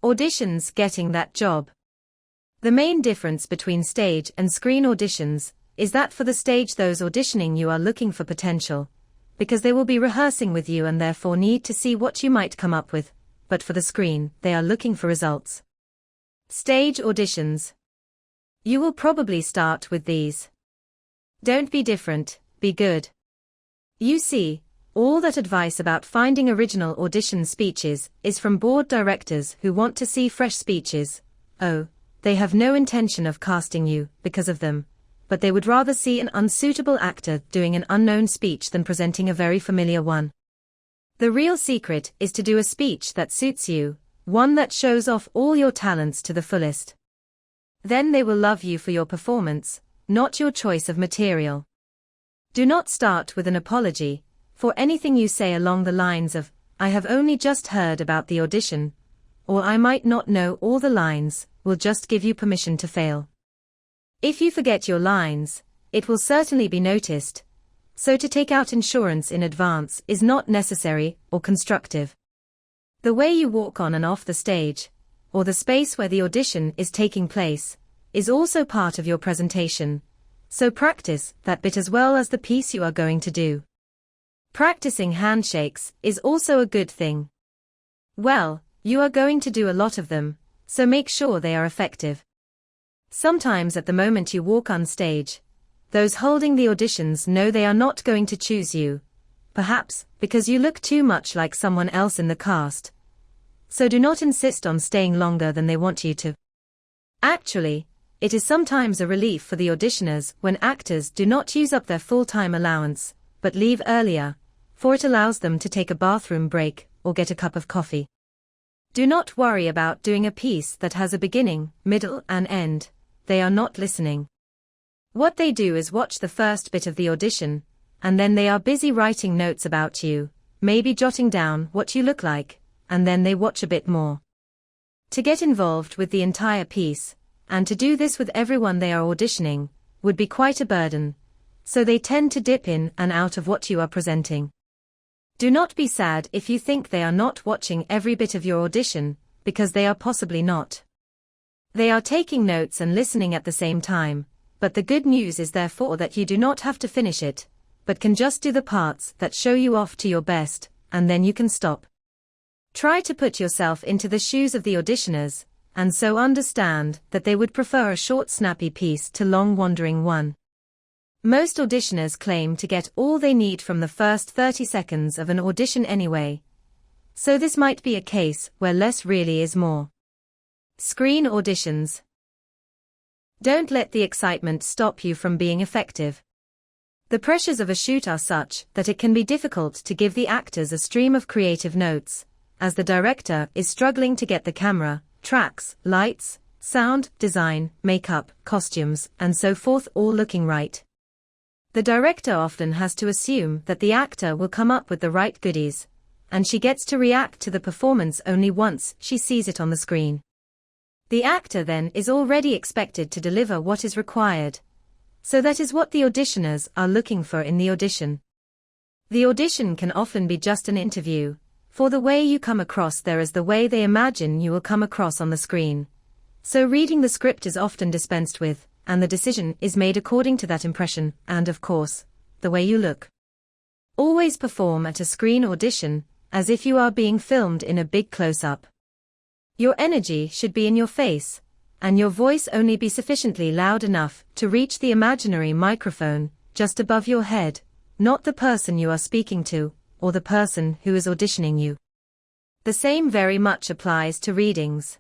Auditions getting that job. The main difference between stage and screen auditions is that for the stage those auditioning you are looking for potential, because they will be rehearsing with you and therefore need to see what you might come up with, but for the screen, they are looking for results. Stage auditions. You will probably start with these. Don't be different, be good. You see, all that advice about finding original audition speeches is from board directors who want to see fresh speeches. Oh, they have no intention of casting you because of them, but they would rather see an unsuitable actor doing an unknown speech than presenting a very familiar one. The real secret is to do a speech that suits you, one that shows off all your talents to the fullest. Then they will love you for your performance, not your choice of material. Do not start with an apology for anything you say along the lines of, "I have only just heard about the audition," or "I might not know all the lines," will just give you permission to fail. If you forget your lines, it will certainly be noticed, so to take out insurance in advance is not necessary or constructive. The way you walk on and off the stage, or the space where the audition is taking place, is also part of your presentation, so practice that bit as well as the piece you are going to do. Practicing handshakes is also a good thing. Well, you are going to do a lot of them, so make sure they are effective. Sometimes at the moment you walk on stage, those holding the auditions know they are not going to choose you, perhaps because you look too much like someone else in the cast. So do not insist on staying longer than they want you to. Actually, it is sometimes a relief for the auditioners when actors do not use up their full-time allowance, but leave earlier, for it allows them to take a bathroom break or get a cup of coffee. Do not worry about doing a piece that has a beginning, middle, and end. They are not listening. What they do is watch the first bit of the audition, and then they are busy writing notes about you, maybe jotting down what you look like, and then they watch a bit more. To get involved with the entire piece, and to do this with everyone they are auditioning, would be quite a burden, so they tend to dip in and out of what you are presenting. Do not be sad if you think they are not watching every bit of your audition, because they are possibly not. They are taking notes and listening at the same time, but the good news is therefore that you do not have to finish it, but can just do the parts that show you off to your best, and then you can stop. Try to put yourself into the shoes of the auditioners, and so understand that they would prefer a short snappy piece to long wandering one. Most auditioners claim to get all they need from the first 30 seconds of an audition anyway, so this might be a case where less really is more. Screen auditions. Don't let the excitement stop you from being effective. The pressures of a shoot are such that it can be difficult to give the actors a stream of creative notes, as the director is struggling to get the camera, tracks, lights, sound, design, makeup, costumes, and so forth all looking right. The director often has to assume that the actor will come up with the right goodies, and she gets to react to the performance only once she sees it on the screen. The actor then is already expected to deliver what is required. So that is what the auditioners are looking for in the audition. The audition can often be just an interview, for the way you come across there is the way they imagine you will come across on the screen. So reading the script is often dispensed with, and the decision is made according to that impression, and of course, the way you look. Always perform at a screen audition, as if you are being filmed in a big close-up. Your energy should be in your face, and your voice only be sufficiently loud enough to reach the imaginary microphone, just above your head, not the person you are speaking to, or the person who is auditioning you. The same very much applies to readings.